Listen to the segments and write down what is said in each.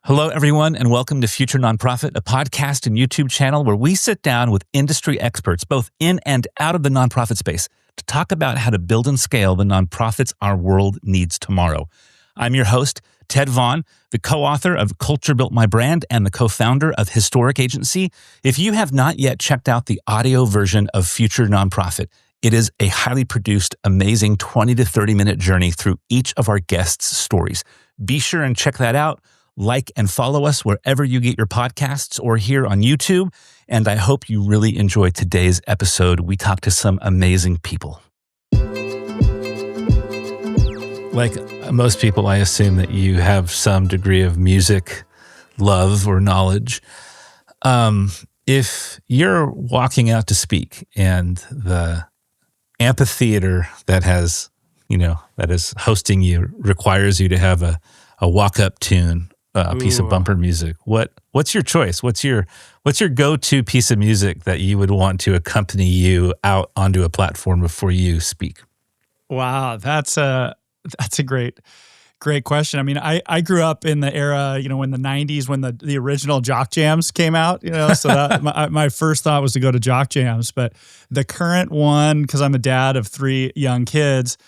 Hello, everyone, and welcome to Future Nonprofit, a podcast and YouTube channel where we sit down with industry experts, both in and out of the nonprofit space, to talk about how to build and scale the nonprofits our world needs tomorrow. I'm your host, Ted Vaughn, the co-author of Culture Built My Brand and the co-founder of Historic Agency. If you have not yet checked out the audio version of Future Nonprofit, it is a highly produced, amazing 20 to 30-minute journey through each of our guests' stories. Be sure and check that out. Like and follow us wherever you get your podcasts or here on YouTube. And I hope you really enjoyed today's episode. We talked to some amazing people. Like most people, I assume that you have some degree of music love or knowledge. If you're walking out to speak and the amphitheater that has, that is hosting you requires you to have a walk-up tune, a piece of bumper music. What's your choice? What's your go-to piece of music that you would want to accompany you out onto a platform before you speak? Wow, that's a great question. I mean, I grew up in the era, in the 90s when the original Jock Jams came out, so that my first thought was to go to Jock Jams, but the current one, because I'm a dad of 3 young kids,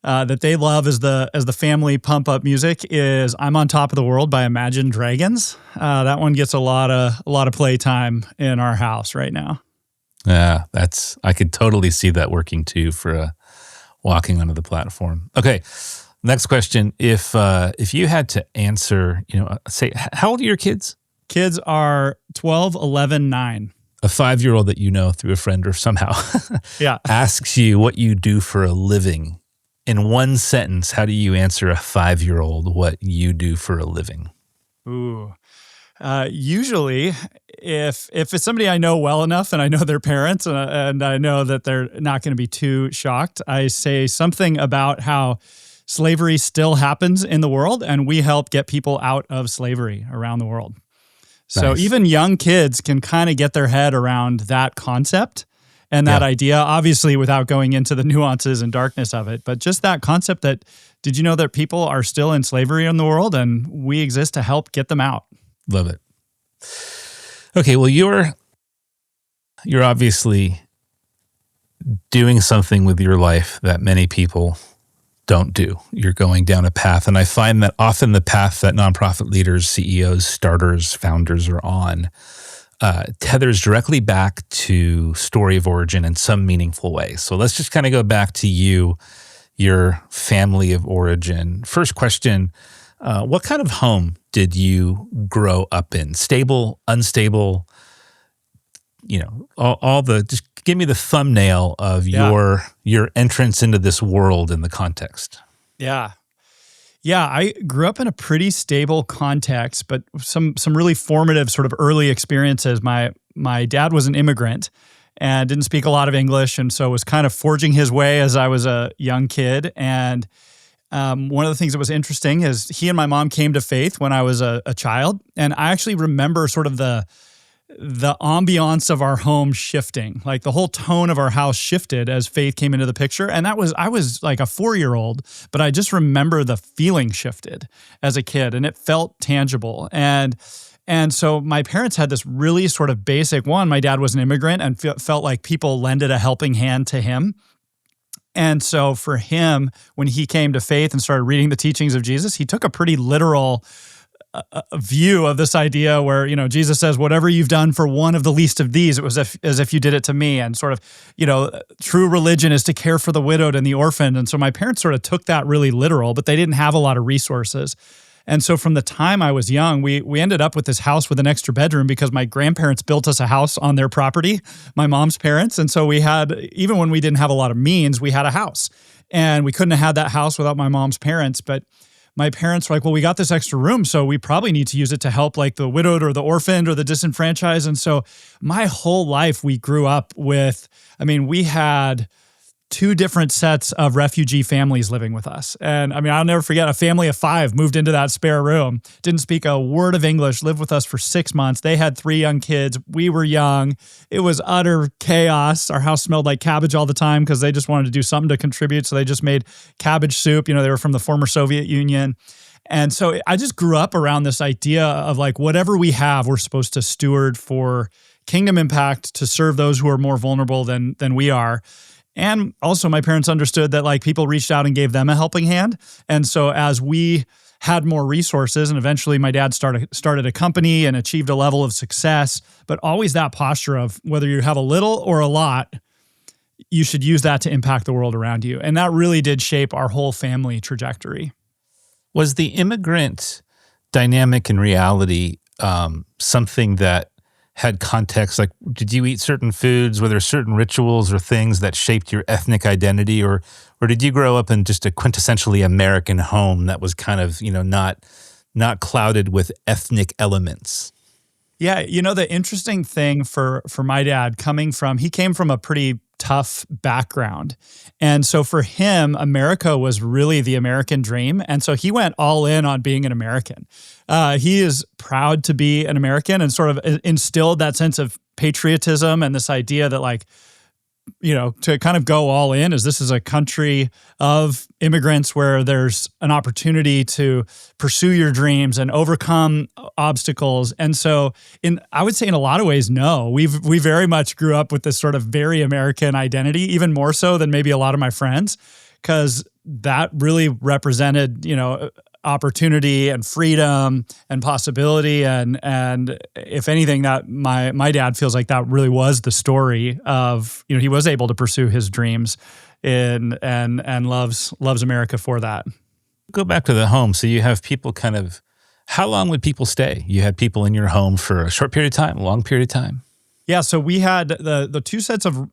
that they love as the family pump up music is "I'm on Top of the World" by Imagine Dragons. That one gets a lot of play time in our house right now. Yeah, I could totally see that working too for walking onto the platform. Okay, next question: If you had to answer, say, how old are your kids? Kids are 12, 11, 9. A 5-year-old that you know through a friend or somehow, yeah, asks you what you do for a living. In one sentence, how do you answer a 5-year-old what you do for a living? Ooh. Usually, if it's somebody I know well enough and I know their parents and I know that they're not going to be too shocked, I say something about how slavery still happens in the world and we help get people out of slavery around the world. So Nice. Even young kids can kind of get their head around that concept and that idea, obviously without going into the nuances and darkness of it, but just that concept that, did you know that people are still in slavery in the world and we exist to help get them out? Love it. Okay, well, you're obviously doing something with your life that many people don't do. You're going down a path, and I find that often the path that nonprofit leaders, CEOs, starters, founders are on tethers directly back to story of origin in some meaningful way. So let's just kind of go back to your family of origin. First question, what kind of home did you grow up in? Stable, unstable? Just give me the thumbnail of your entrance into this world in the context. Yeah, I grew up in a pretty stable context, but some really formative sort of early experiences. My dad was an immigrant and didn't speak a lot of English, and so was kind of forging his way as I was a young kid. And one of the things that was interesting is he and my mom came to faith when I was a child, and I actually remember sort of the ambiance of our home shifting. Like the whole tone of our house shifted as faith came into the picture. And I was like a 4-year-old, but I just remember the feeling shifted as a kid and it felt tangible. And so my parents had this really sort of basic one. My dad was an immigrant and felt like people lended a helping hand to him. And so for him, when he came to faith and started reading the teachings of Jesus, he took a pretty literal a view of this idea where, Jesus says, whatever you've done for one of the least of these, it was as if you did it to me. And sort of, true religion is to care for the widowed and the orphaned. And so my parents sort of took that really literal, but they didn't have a lot of resources. And so from the time I was young, we ended up with this house with an extra bedroom because my grandparents built us a house on their property, my mom's parents. And so we had, even when we didn't have a lot of means, we had a house. And we couldn't have had that house without my mom's parents. But my parents were like, well, we got this extra room, so we probably need to use it to help like the widowed or the orphaned or the disenfranchised. And so my whole life we grew up with, we had 2 different sets of refugee families living with us. And I'll never forget, a family of 5 moved into that spare room, didn't speak a word of English, lived with us for 6 months. They had 3 young kids. We were young. It was utter chaos. Our house smelled like cabbage all the time because they just wanted to do something to contribute. So they just made cabbage soup. They were from the former Soviet Union. And so I just grew up around this idea of like whatever we have, we're supposed to steward for kingdom impact to serve those who are more vulnerable than we are. And also my parents understood that like people reached out and gave them a helping hand. And so as we had more resources, and eventually my dad started a company and achieved a level of success, but always that posture of whether you have a little or a lot, you should use that to impact the world around you. And that really did shape our whole family trajectory. Was the immigrant dynamic in reality something that had context? Like, did you eat certain foods? Were there certain rituals or things that shaped your ethnic identity? Or did you grow up in just a quintessentially American home that was kind of, not clouded with ethnic elements? Yeah, the interesting thing for my dad he came from a pretty tough background. And so for him, America was really the American dream. And so he went all in on being an American. He is proud to be an American and sort of instilled that sense of patriotism and this idea that like, to kind of go all in as this is a country of immigrants where there's an opportunity to pursue your dreams and overcome obstacles. And so I would say in a lot of ways, no, we very much grew up with this sort of very American identity, even more so than maybe a lot of my friends, because that really represented, opportunity and freedom and possibility. And if anything, that my dad feels like that really was the story of, he was able to pursue his dreams and loves America for that. Go back to the home. So you have people how long would people stay? You had people in your home for a short period of time, a long period of time? Yeah, so we had the two sets of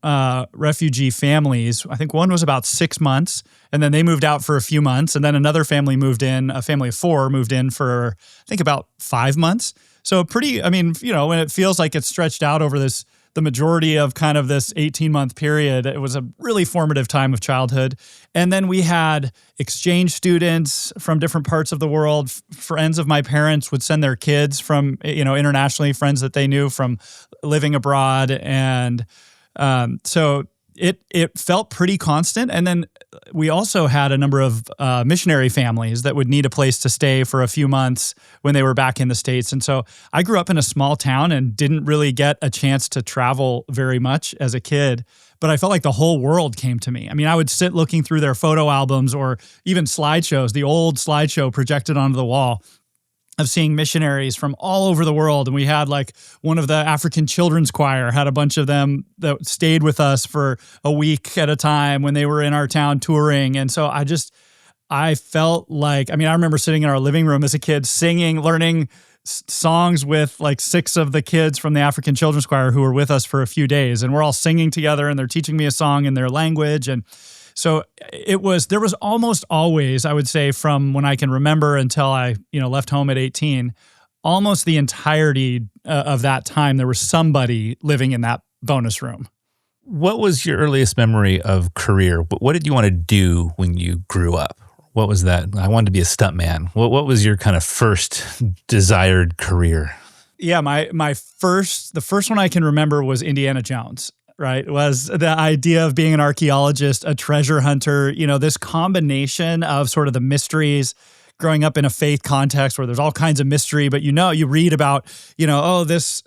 refugee families. I think one was about 6 months, and then they moved out for a few months, and then another family moved in, a family of 4 moved in for, I think, about 5 months. So when it feels like it's stretched out over the majority of kind of this 18-month period, it was a really formative time of childhood. And then we had exchange students from different parts of the world. Friends of my parents would send their kids from, internationally, friends that they knew from living abroad. And so it felt pretty constant. And then we also had a number of missionary families that would need a place to stay for a few months when they were back in the States. And so I grew up in a small town and didn't really get a chance to travel very much as a kid, but I felt like the whole world came to me. I mean, I would sit looking through their photo albums or even slideshows, the old slideshow projected onto the wall, of seeing missionaries from all over the world. And we had like one of the African Children's Choir had a bunch of them that stayed with us for a week at a time when they were in our town touring. And so I felt like, I remember sitting in our living room as a kid singing, learning songs with like 6 of the kids from the African Children's Choir who were with us for a few days. And we're all singing together and they're teaching me a song in their language. And so there was almost always, I would say, from when I can remember until I, left home at 18, almost the entirety of that time, there was somebody living in that bonus room. What was your earliest memory of career? What did you want to do when you grew up? What was that? I wanted to be a stuntman. What was your kind of first desired career? Yeah, the first one I can remember was Indiana Jones. Right, was the idea of being an archaeologist, a treasure hunter, this combination of sort of the mysteries, growing up in a faith context where there's all kinds of mystery, but you read about, this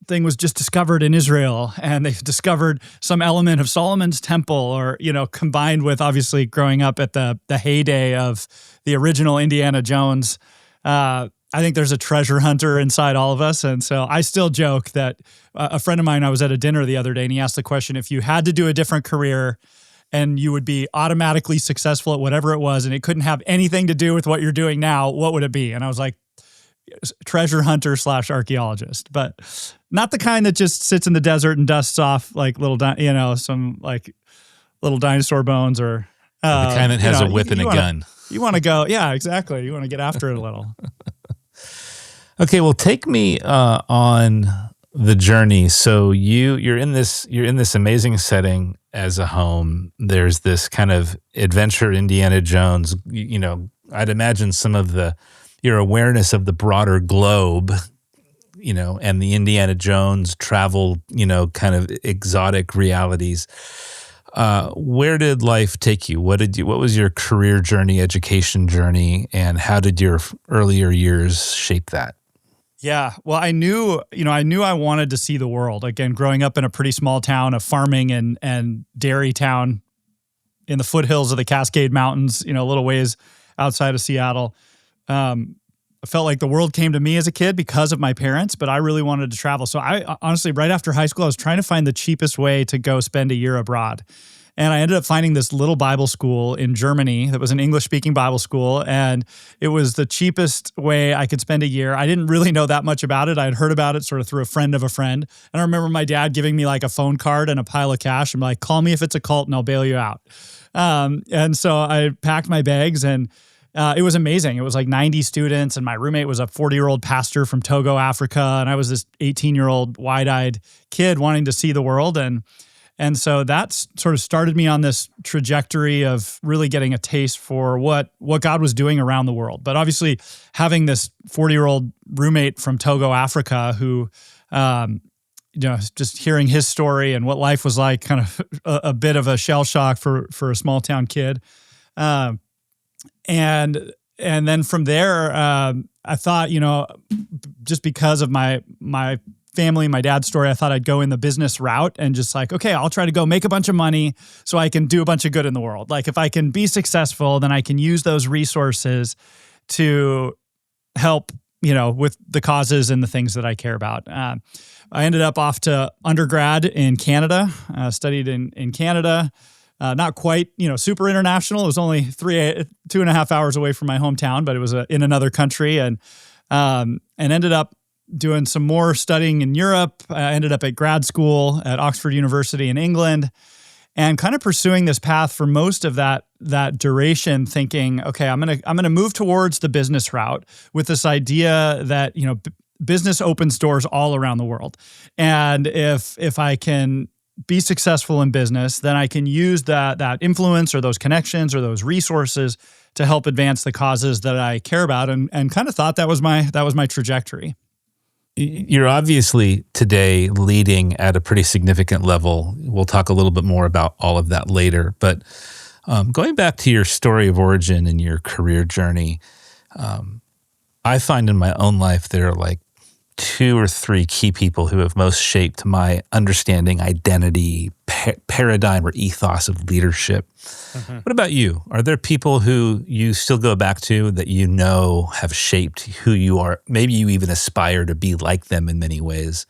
thing was just discovered in Israel and they've discovered some element of Solomon's temple or, combined with obviously growing up at the heyday of the original Indiana Jones. I think there's a treasure hunter inside all of us. And so I still joke that a friend of mine, I was at a dinner the other day and he asked the question, if you had to do a different career and you would be automatically successful at whatever it was and it couldn't have anything to do with what you're doing now, what would it be? And I was like, treasure hunter / archaeologist, but not the kind that just sits in the desert and dusts off like some like little dinosaur bones or the kind that has a whip and a gun. You want to go, yeah, exactly. You want to get after it a little. Okay, well, take me on the journey. So you're in this amazing setting as a home. There's this kind of adventure Indiana Jones. I'd imagine some of your awareness of the broader globe, and the Indiana Jones travel, kind of exotic realities. Where did life take you? What was your career journey, education journey, and how did your earlier years shape that? Yeah, well, I knew I wanted to see the world. Again, growing up in a pretty small town, a farming and dairy town in the foothills of the Cascade Mountains, a little ways outside of Seattle. I felt like the world came to me as a kid because of my parents, but I really wanted to travel. So I honestly, right after high school, I was trying to find the cheapest way to go spend a year abroad. And I ended up finding this little Bible school in Germany that was an English-speaking Bible school, and it was the cheapest way I could spend a year. I didn't really know that much about it. I had heard about it sort of through a friend of a friend. And I remember my dad giving me like a phone card and a pile of cash and like, call me if it's a cult and I'll bail you out. And so I packed my bags and it was amazing. It was like 90 students, and my roommate was a 40-year-old pastor from Togo, Africa, and I was this 18-year-old wide-eyed kid wanting to see the world. And so that sort of started me on this trajectory of really getting a taste for what God was doing around the world. But obviously, having this 40-year-old roommate from Togo, Africa, who, just hearing his story and what life was like, kind of a bit of a shell shock for a small town kid. And then from there, I thought, just because of my family, my dad's story, I thought I'd go in the business route and just like, okay, I'll try to go make a bunch of money so I can do a bunch of good in the world. Like if I can be successful, then I can use those resources to help, with the causes and the things that I care about. I ended up off to undergrad in Canada, studied in Canada. Not quite, super international. It was only 2.5 hours away from my hometown, but it was in another country, and ended up doing some more studying in Europe. I ended up at grad school at Oxford University in England, and kind of pursuing this path for most of that duration, thinking, okay, I'm gonna move towards the business route with this idea that business opens doors all around the world, and if I can be successful in business, then I can use that influence or those connections or those resources to help advance the causes that I care about, and kind of thought that was my trajectory. You're obviously today leading at a pretty significant level. We'll talk a little bit more about all of that later. But going back to your story of origin and your career journey, I find in my own life there are like 2 or 3 key people who have most shaped my understanding, identity, paradigm, or ethos of leadership. Mm-hmm. What about you? Are there people who you still go back to that have shaped who you are? Maybe you even aspire to be like them in many ways.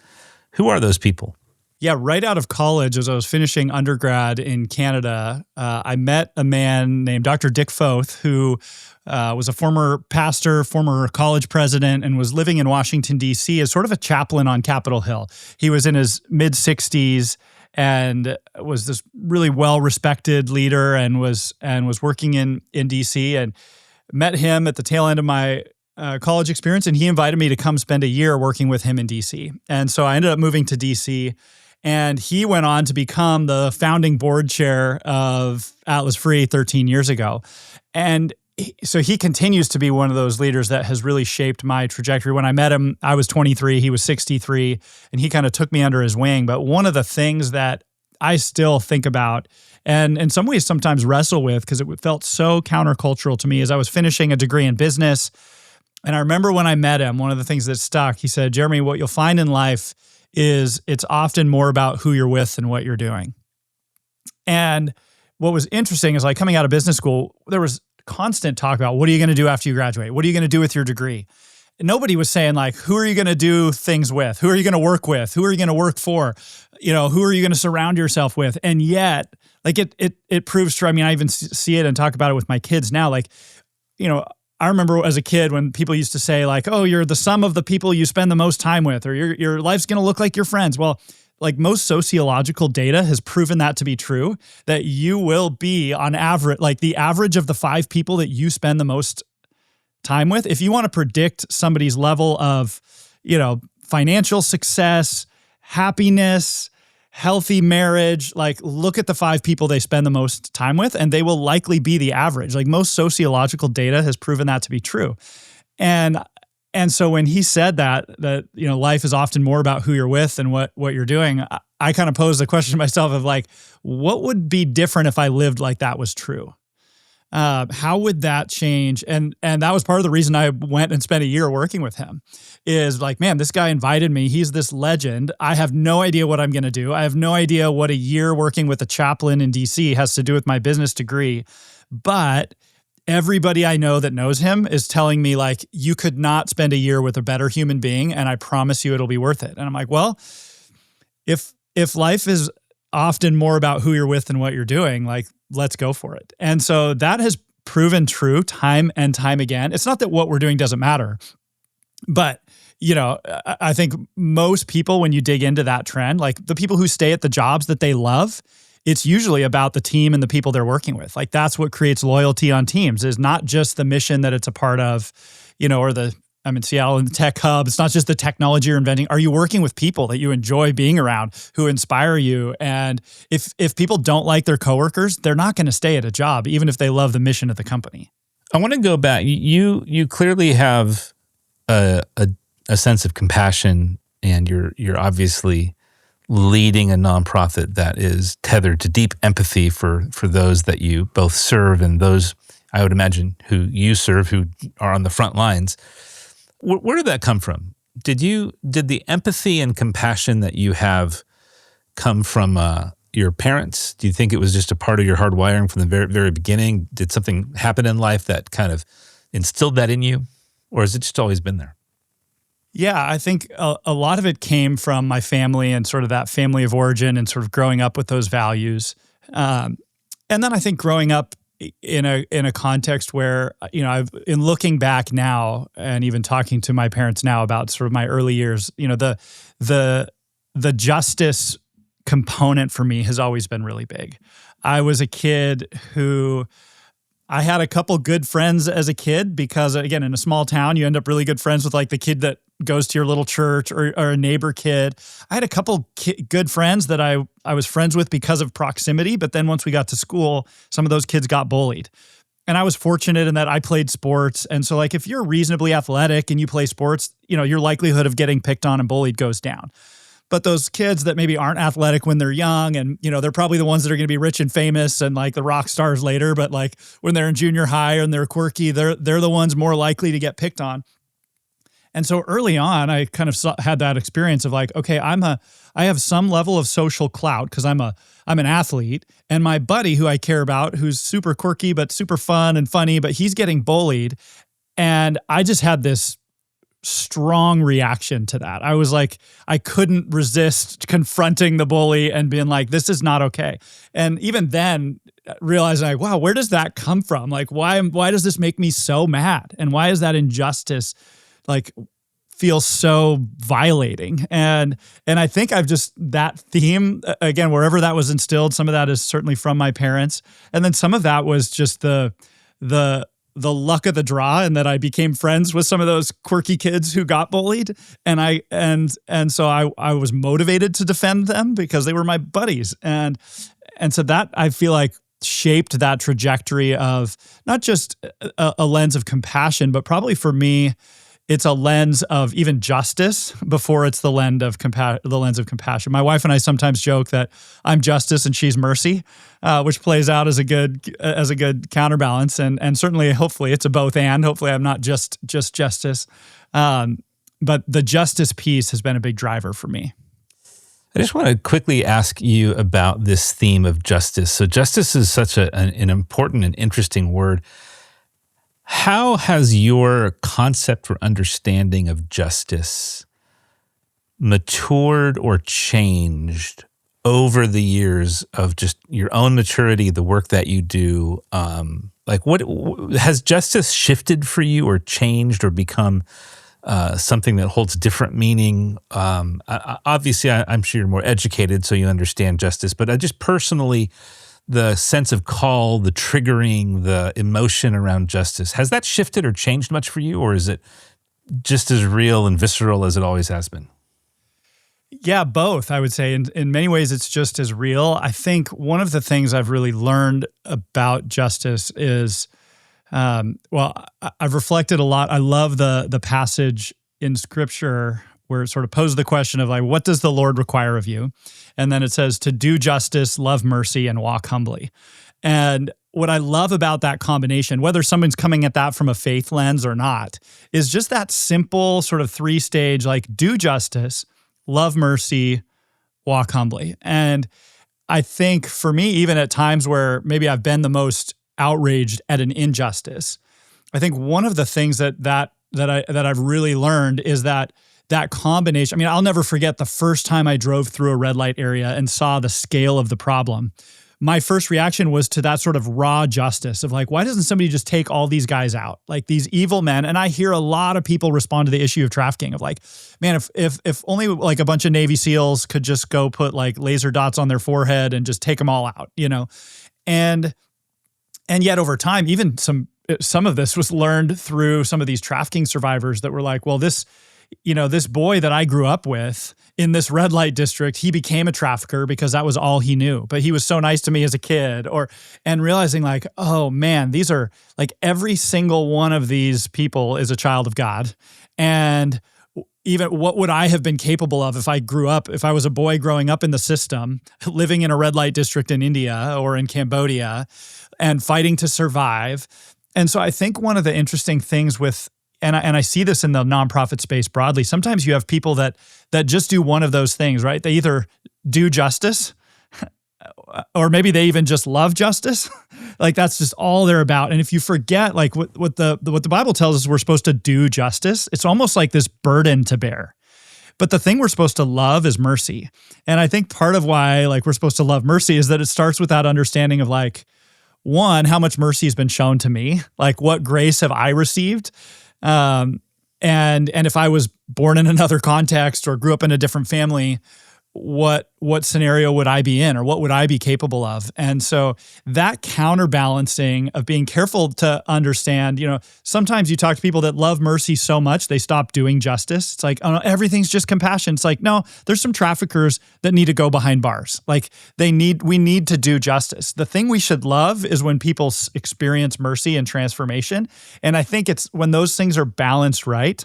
Who are those people? Yeah, right out of college, as I was finishing undergrad in Canada, I met a man named Dr. Dick Foth, who was a former pastor, former college president, and was living in Washington, D.C. as sort of a chaplain on Capitol Hill. He was in his mid-60s and was this really well-respected leader and was working in D.C. and met him at the tail end of my college experience, and he invited me to come spend a year working with him in D.C. And so I ended up moving to D.C., and he went on to become the founding board chair of Atlas Free 13 years ago. And so he continues to be one of those leaders that has really shaped my trajectory. When I met him, I was 23, he was 63, and he kind of took me under his wing. But one of the things that I still think about, and in some ways sometimes wrestle with, because it felt so countercultural to me, as I was finishing a degree in business. And I remember when I met him, one of the things that stuck, he said, Jeremy, what you'll find in life is it's often more about who you're with than what you're doing. And what was interesting is, like, coming out of business school, there was constant talk about, what are you going to do after you graduate? What are you going to do with your degree? And nobody was saying, like, who are you going to do things with? Who are you going to work with? Who are you going to work for? Who are you going to surround yourself with? And yet, like, it proves true. I mean, I even see it and talk about it with my kids now. Like, I remember as a kid when people used to say, like, oh, you're the sum of the people you spend the most time with, or your life's going to look like your friends. Well, like, most sociological data has proven that to be true, that you will be on average, like the average of the 5 people that you spend the most time with. If you want to predict somebody's level of, financial success, happiness, healthy marriage, like, look at the 5 people they spend the most time with, and they will likely be the average. Like, most sociological data has proven that to be true. And And so when he said that life is often more about who you're with and what you're doing, I kind of posed the question to myself of like, what would be different if I lived like that was true? How would that change? And that was part of the reason I went and spent a year working with him, is like, man, this guy invited me. He's this legend. I have no idea what I'm going to do. I have no idea what a year working with a chaplain in DC has to do with my business degree. But everybody I know that knows him is telling me like, you could not spend a year with a better human being, and I promise you it'll be worth it. And I'm like, well, if life is often more about who you're with than what you're doing, like, let's go for it. And so that has proven true time and time again. It's not that what we're doing doesn't matter, but I think most people, when you dig into that trend, like the people who stay at the jobs that they love, it's usually about the team and the people they're working with. Like that's what creates loyalty on teams, is not just the mission that it's a part of, I'm in Seattle in the tech hub. It's not just the technology you're inventing. Are you working with people that you enjoy being around, who inspire you? And if people don't like their coworkers, they're not going to stay at a job, even if they love the mission of the company. I want to go back. You clearly have a sense of compassion, and you're obviously leading a nonprofit that is tethered to deep empathy for those that you both serve and those, I would imagine, who you serve, who are on the front lines. Where did that come from? Did the empathy and compassion that you have come from your parents? Do you think it was just a part of your hardwiring from the very, very beginning? Did something happen in life that kind of instilled that in you? Or has it just always been there? Yeah, I think a lot of it came from my family and sort of that family of origin and sort of growing up with those values. And then I think growing up in a context where, in looking back now and even talking to my parents now about sort of my early years, the justice component for me has always been really big. I was a kid who, I had a couple good friends as a kid because, again, in a small town, you end up really good friends with like the kid that goes to your little church or a neighbor kid. I had a couple good friends that I was friends with because of proximity, but then once we got to school, some of those kids got bullied. And I was fortunate in that I played sports. And so like if you're reasonably athletic and you play sports, your likelihood of getting picked on and bullied goes down. But those kids that maybe aren't athletic when they're young and, they're probably the ones that are going to be rich and famous and like the rock stars later, but like when they're in junior high and they're quirky, they're the ones more likely to get picked on. And so early on, I kind of had that experience of like, okay, I have some level of social clout because I'm an athlete, and my buddy who I care about, who's super quirky but super fun and funny, but he's getting bullied. And I just had this strong reaction to that. I was like, I couldn't resist confronting the bully and being like, this is not okay. And even then realizing like, wow, where does that come from? Like, why does this make me so mad? And why is that injustice like feel so violating? And I think I've just, that theme, again, wherever that was instilled, some of that is certainly from my parents. And then some of that was just the luck of the draw, and that I became friends with some of those quirky kids who got bullied. And so I was motivated to defend them because they were my buddies. And so that, I feel like, shaped that trajectory of not just a lens of compassion, but probably for me, it's a lens of even justice before it's the lens of compassion. My wife and I sometimes joke that I'm justice and she's mercy, which plays out as a good counterbalance. And certainly, hopefully, it's a both and. Hopefully, I'm not just justice, but the justice piece has been a big driver for me. I just want to quickly ask you about this theme of justice. So justice is such an important and interesting word. How has your concept or understanding of justice matured or changed over the years of just your own maturity, the work that you do? Like, what has justice shifted for you or changed or become something that holds different meaning? Obviously, I'm sure you're more educated, so you understand justice, but just personally, the sense of call, the triggering, the emotion around justice, has that shifted or changed much for you, or is it just as real and visceral as it always has been? Yeah, both, I would say. In many ways, it's just as real. I think one of the things I've really learned about justice is I've reflected a lot. I love the passage in Scripture where it sort of poses the question of like, what does the Lord require of you? And then it says to do justice, love mercy, and walk humbly. And what I love about that combination, whether someone's coming at that from a faith lens or not, is just that simple sort of 3-stage, like do justice, love mercy, walk humbly. And I think for me, even at times where maybe I've been the most outraged at an injustice, I think one of the things that I've really learned is that combination. I mean, I'll never forget the first time I drove through a red light area and saw the scale of the problem. My first reaction was to that sort of raw justice of like, why doesn't somebody just take all these guys out? Like these evil men. And I hear a lot of people respond to the issue of trafficking of like, man, if only like a bunch of Navy SEALs could just go put like laser dots on their forehead and just take them all out, you know? And yet over time, even some of this was learned through some of these trafficking survivors that were like, well, this boy that I grew up with in this red light district, he became a trafficker because that was all he knew. But he was so nice to me as a kid, and realizing like, oh man, these are like every single one of these people is a child of God. And even what would I have been capable of if I was a boy growing up in the system, living in a red light district in India or in Cambodia and fighting to survive. And so I think one of the interesting things with, and I see this in the nonprofit space broadly, sometimes you have people that just do one of those things, right? They either do justice or maybe they even just love justice. Like that's just all they're about. And if you forget like what the Bible tells us we're supposed to do justice, it's almost like this burden to bear. But the thing we're supposed to love is mercy. And I think part of why like we're supposed to love mercy is that it starts with that understanding of like, one, how much mercy has been shown to me? Like what grace have I received? And if I was born in another context or grew up in a different family, what scenario would I be in or what would I be capable of? And so that counterbalancing of being careful to understand, sometimes you talk to people that love mercy so much, they stop doing justice. It's like, oh no, everything's just compassion. It's like, no, there's some traffickers that need to go behind bars. Like we need to do justice. The thing we should love is when people experience mercy and transformation. And I think it's when those things are balanced right,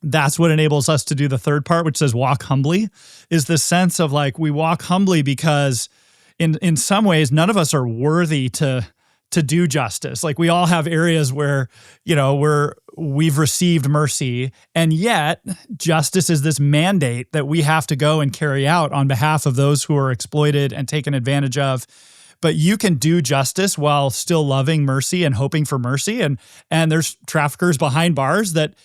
that's what enables us to do the third part, which says walk humbly, is the sense of like we walk humbly because in some ways, none of us are worthy to do justice. Like we all have areas where, we've received mercy, and yet justice is this mandate that we have to go and carry out on behalf of those who are exploited and taken advantage of. But you can do justice while still loving mercy and hoping for mercy. And there's traffickers behind bars that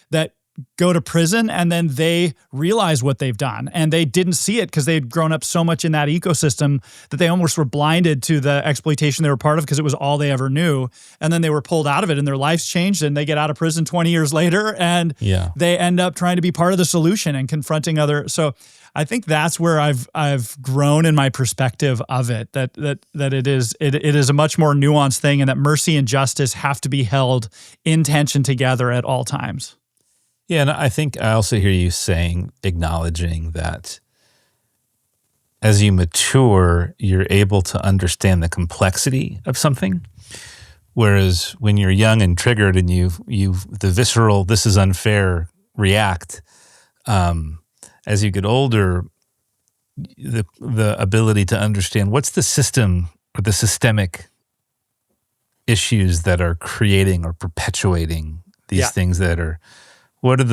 go to prison and then they realize what they've done and they didn't see it because they'd grown up so much in that ecosystem that they almost were blinded to the exploitation they were part of because it was all they ever knew. And then they were pulled out of it and their lives changed and they get out of prison 20 years later and they end up trying to be part of the solution and confronting other. So I think that's where I've grown in my perspective of it, that it is a much more nuanced thing and that mercy and justice have to be held in tension together at all times. Yeah, and I think I also hear you acknowledging that as you mature, you're able to understand the complexity of something. Whereas when you're young and triggered and you the visceral, this is unfair, react, as you get older, the ability to understand what's the system or the systemic issues that are creating or perpetuating these things that are, what are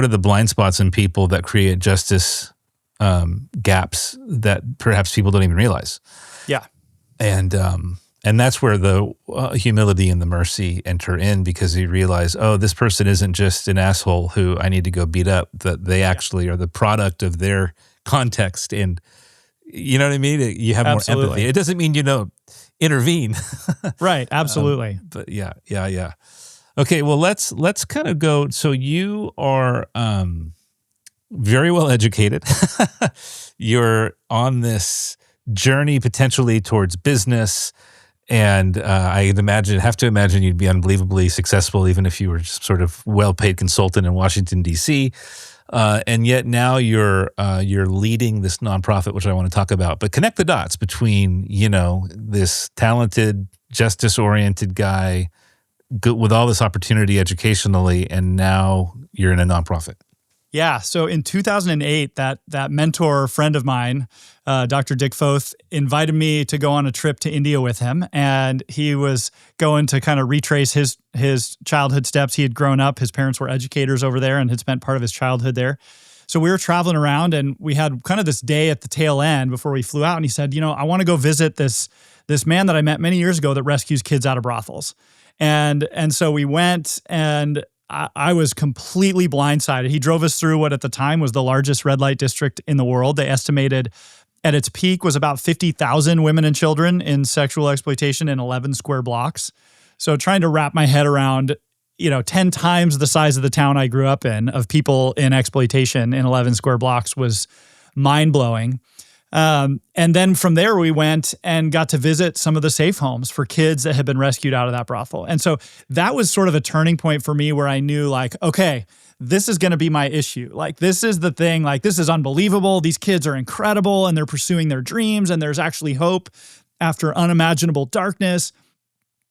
the blind spots in people that create justice gaps that perhaps people don't even realize. Yeah. And that's where the humility and the mercy enter in, because you realize, oh, this person isn't just an asshole who I need to go beat up, that they actually are the product of their context. And you know what I mean? You have more empathy. It doesn't mean, intervene. Right. Absolutely. But yeah. Okay. Well, let's kind of go. So you are very well educated. You're on this journey potentially towards business. And have to imagine you'd be unbelievably successful even if you were just sort of well-paid consultant in Washington, D.C. And yet now you're leading this nonprofit, which I want to talk about. But connect the dots between, this talented, justice-oriented guy with all this opportunity educationally, and now you're in a nonprofit? Yeah. So in 2008, that mentor friend of mine, Dr. Dick Foth, invited me to go on a trip to India with him. And he was going to kind of retrace his childhood steps. He had grown up. His parents were educators over there and had spent part of his childhood there. So we were traveling around, and we had kind of this day at the tail end before we flew out. And he said, I want to go visit this man that I met many years ago that rescues kids out of brothels. And so we went, and I was completely blindsided. He drove us through what at the time was the largest red light district in the world. They estimated at its peak was about 50,000 women and children in sexual exploitation in 11 square blocks. So trying to wrap my head around, 10 times the size of the town I grew up in of people in exploitation in 11 square blocks was mind-blowing. And then from there, we went and got to visit some of the safe homes for kids that had been rescued out of that brothel. And so that was sort of a turning point for me where I knew, like, okay, this is going to be my issue. Like, this is the thing. Like, this is unbelievable. These kids are incredible, and they're pursuing their dreams, and there's actually hope after unimaginable darkness.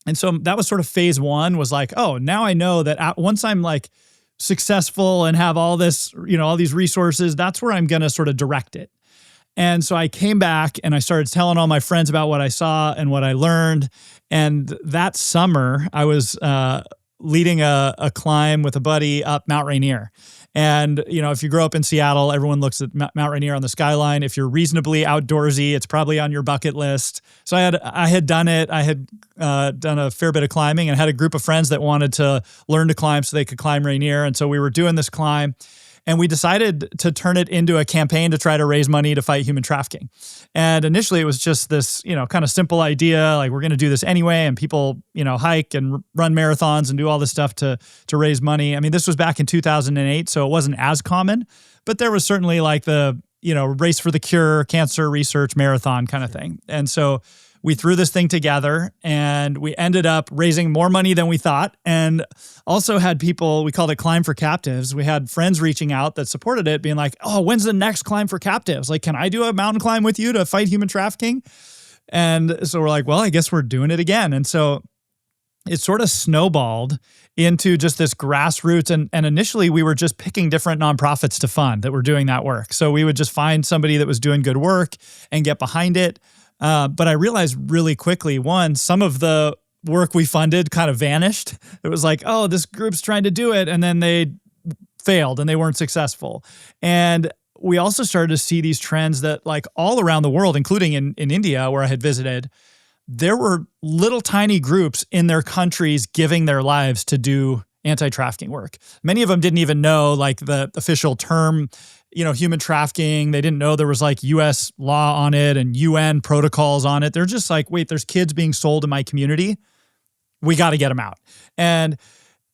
And so that was sort of phase one, was like, oh, now I know that once I'm like successful and have all this, all these resources, that's where I'm going to sort of direct it. And so I came back and I started telling all my friends about what I saw and what I learned. And that summer, I was leading a climb with a buddy up Mount Rainier. And, if you grow up in Seattle, everyone looks at Mount Rainier on the skyline. If you're reasonably outdoorsy, it's probably on your bucket list. So I had done it. I had done a fair bit of climbing and had a group of friends that wanted to learn to climb so they could climb Rainier. And so we were doing this climb. And we decided to turn it into a campaign to try to raise money to fight human trafficking. And initially it was just this, kind of simple idea, like we're going to do this anyway. And people, hike and run marathons and do all this stuff to raise money. I mean, this was back in 2008, so it wasn't as common, but there was certainly like the, Race for the Cure, cancer research marathon kind of thing. And so we threw this thing together, and we ended up raising more money than we thought, and also had people, we called it Climb for Captives. We had friends reaching out that supported it, being like, oh, when's the next Climb for Captives? Like, can I do a mountain climb with you to fight human trafficking? And so we're like, well, I guess we're doing it again. And so it sort of snowballed into just this grassroots. And initially we were just picking different nonprofits to fund that were doing that work. So we would just find somebody that was doing good work and get behind it. But I realized really quickly, one, some of the work we funded kind of vanished. It was like, oh, this group's trying to do it, and then they failed and they weren't successful. And we also started to see these trends that, like, all around the world, including in India, where I had visited, there were little tiny groups in their countries giving their lives to do anti-trafficking work. Many of them didn't even know, like, the official term, human trafficking. They didn't know there was like US law on it and UN protocols on it. They're just like, wait, there's kids being sold in my community. We got to get them out. And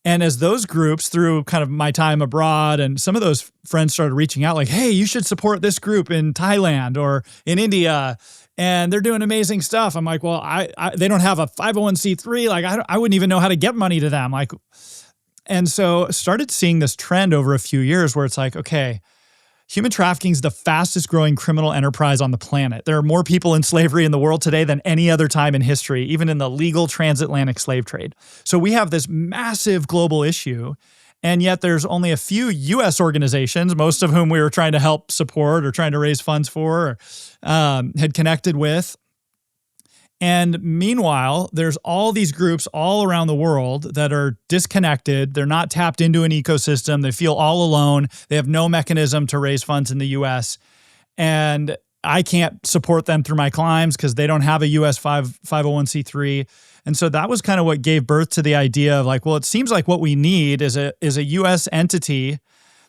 as those groups, through kind of my time abroad, and some of those friends started reaching out like, hey, you should support this group in Thailand or in India, and they're doing amazing stuff. I'm like, well, they don't have a 501c3. Like, I wouldn't even know how to get money to them. Like, and so started seeing this trend over a few years where it's like, okay, human trafficking is the fastest growing criminal enterprise on the planet. There are more people in slavery in the world today than any other time in history, even in the legal transatlantic slave trade. So we have this massive global issue, and yet there's only a few U.S. organizations, most of whom we were trying to help support or trying to raise funds for, or had connected with. And meanwhile, there's all these groups all around the world that are disconnected. They're not tapped into an ecosystem. They feel all alone. They have no mechanism to raise funds in the U.S. And I can't support them through my climbs because they don't have a U.S. 501c3. And so that was kind of what gave birth to the idea of like, well, it seems like what we need is a U.S. entity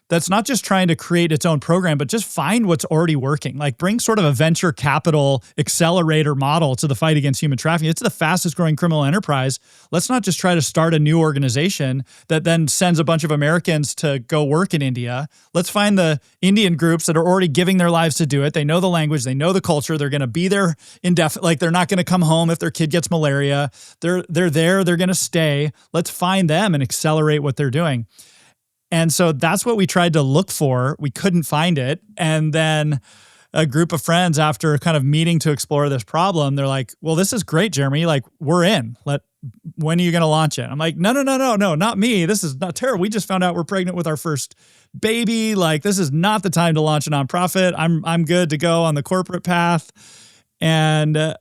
that's not just trying to create its own program, but just find what's already working. Like, bring sort of a venture capital accelerator model to the fight against human trafficking. It's the fastest growing criminal enterprise. Let's not just try to start a new organization that then sends a bunch of Americans to go work in India. Let's find the Indian groups that are already giving their lives to do it. They know the language, they know the culture. They're going to be there indefinitely. Like, they're not going to come home if their kid gets malaria. They're there. They're going to stay. Let's find them and accelerate what they're doing. And so that's what we tried to look for. We couldn't find it. And then a group of friends after kind of meeting to explore this problem. They're like, well, this is great, Jeremy. Like, we're in. When are you going to launch it? I'm like, no, not me. This is not terrible. We just found out we're pregnant with our first baby. Like, this is not the time to launch a nonprofit. I'm good to go on the corporate path. And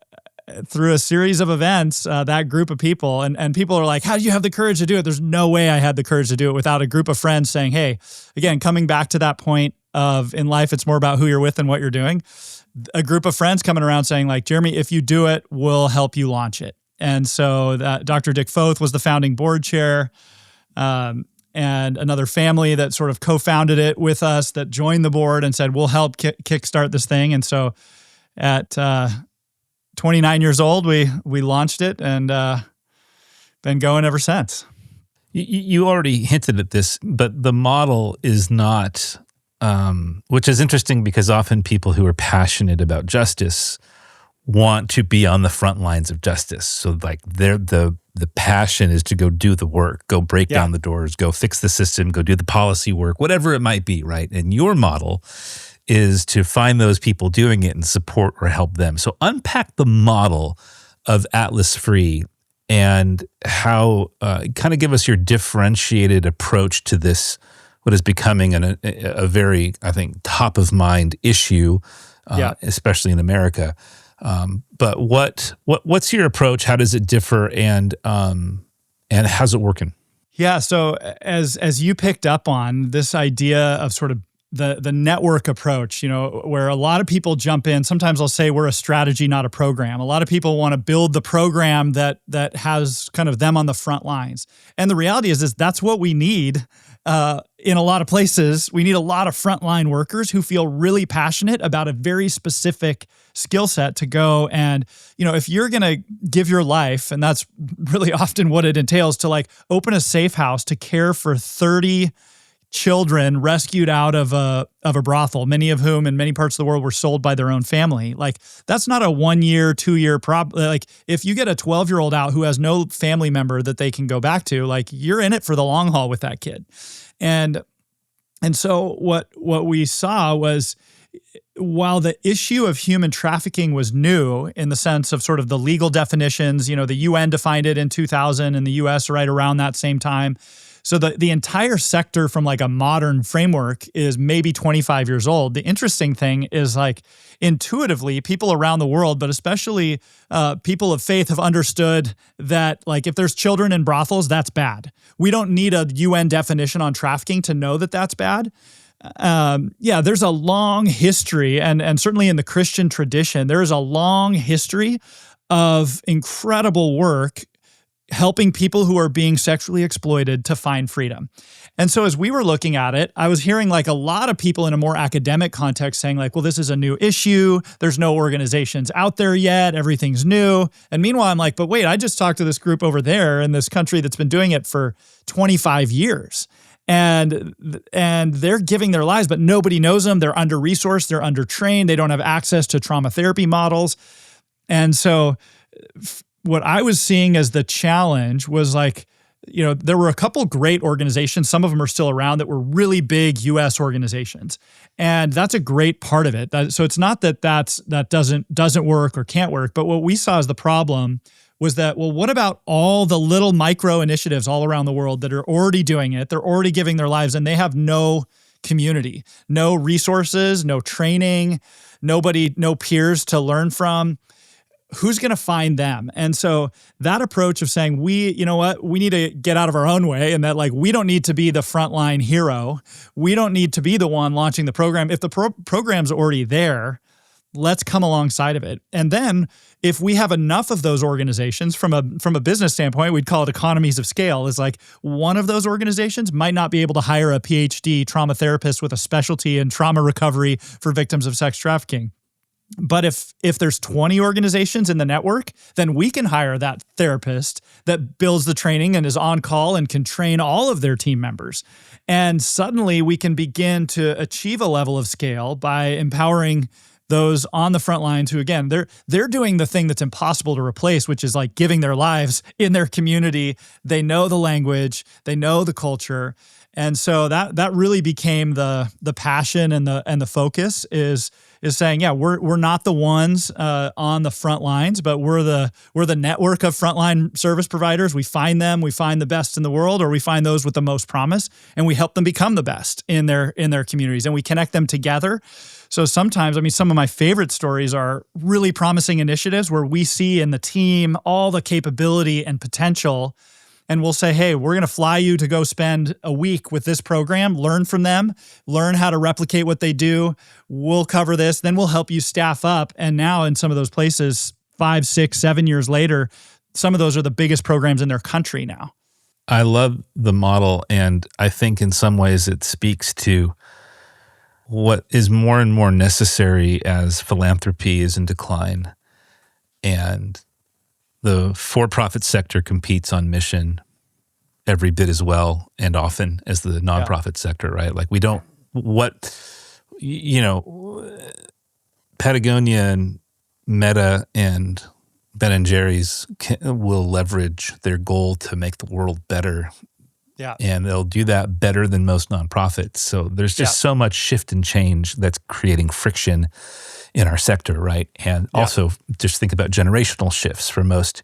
through a series of events, that group of people, and people are like, how do you have the courage to do it? There's no way I had the courage to do it without a group of friends saying, hey, again, coming back to that point of in life, it's more about who you're with and what you're doing. A group of friends coming around saying like, Jeremy, if you do it, we'll help you launch it. And so Dr. Dick Foth was the founding board chair, and another family that sort of co-founded it with us that joined the board and said, we'll help kickstart this thing. And so at 29 years old, we launched it and been going ever since. You already hinted at this, but the model is not, which is interesting because often people who are passionate about justice want to be on the front lines of justice. So like the passion is to go do the work, go break down the doors, go fix the system, go do the policy work, whatever it might be, right? And your model is to find those people doing it and support or help them. So unpack the model of Atlas Free and how, kind of give us your differentiated approach to this, what is becoming a very, I think, top of mind issue, especially in America. But what's your approach? How does it differ, and how's it working? Yeah. So as you picked up on this idea of sort of the network approach, where a lot of people jump in. Sometimes I'll say we're a strategy, not a program. A lot of people want to build the program that has kind of them on the front lines. And the reality is that's what we need. In a lot of places, we need a lot of frontline workers who feel really passionate about a very specific skill set to go. And, if you're going to give your life, and that's really often what it entails, to like open a safe house to care for 30 children rescued out of a brothel, many of whom in many parts of the world were sold by their own family. Like, that's not a 1 year, 2 year problem. Like, if you get a 12-year-old out who has no family member that they can go back to, like, you're in it for the long haul with that kid. And so what we saw was, while the issue of human trafficking was new in the sense of sort of the legal definitions, the UN defined it in 2000 in the US right around that same time. So the entire sector from like a modern framework is maybe 25 years old. The interesting thing is, like, intuitively, people around the world, but especially people of faith, have understood that, like, if there's children in brothels, that's bad. We don't need a UN definition on trafficking to know that that's bad. There's a long history, and certainly in the Christian tradition, there is a long history of incredible work helping people who are being sexually exploited to find freedom. And so as we were looking at it, I was hearing like a lot of people in a more academic context saying like, well, this is a new issue. There's no organizations out there yet. Everything's new. And meanwhile, I'm like, but wait, I just talked to this group over there in this country that's been doing it for 25 years. And they're giving their lives, but nobody knows them. They're under-resourced. They're under-trained. They don't have access to trauma therapy models. And so what I was seeing as the challenge was like, there were a couple great organizations, some of them are still around, that were really big US organizations. And that's a great part of it. So it's not that doesn't work or can't work, but what we saw as the problem was that, well, what about all the little micro initiatives all around the world that are already doing it? They're already giving their lives, and they have no community, no resources, no training, no peers to learn from. Who's going to find them? And so that approach of saying, we need to get out of our own way, and that like, we don't need to be the frontline hero. We don't need to be the one launching the program. If the program's already there, let's come alongside of it. And then if we have enough of those organizations, from a business standpoint, we'd call it economies of scale, is like one of those organizations might not be able to hire a PhD trauma therapist with a specialty in trauma recovery for victims of sex trafficking. But if there's 20 organizations in the network, then we can hire that therapist that builds the training and is on call and can train all of their team members. And suddenly we can begin to achieve a level of scale by empowering those on the front lines who, again, they're doing the thing that's impossible to replace, which is like giving their lives in their community. They know the language, they know the culture. And so that really became the passion and the focus is saying, yeah, we're not the ones on the front lines, but we're the network of frontline service providers. We find them, we find the best in the world, or we find those with the most promise, and we help them become the best in their communities, and we connect them together. So sometimes, I mean, some of my favorite stories are really promising initiatives where we see in the team all the capability and potential. And we'll say, hey, we're going to fly you to go spend a week with this program, learn from them, learn how to replicate what they do. We'll cover this, then we'll help you staff up. And now in some of those places, 5, 6, 7 years later, some of those are the biggest programs in their country now. I love the model. And I think in some ways it speaks to what is more and more necessary as philanthropy is in decline. And the for-profit sector competes on mission every bit as well and often as the nonprofit sector, right? Like Patagonia and Meta and Ben & Jerry's will leverage their goal to make the world better. Yeah. And they'll do that better than most nonprofits. So there's just so much shift and change that's creating friction in our sector, right? And also just think about generational shifts for most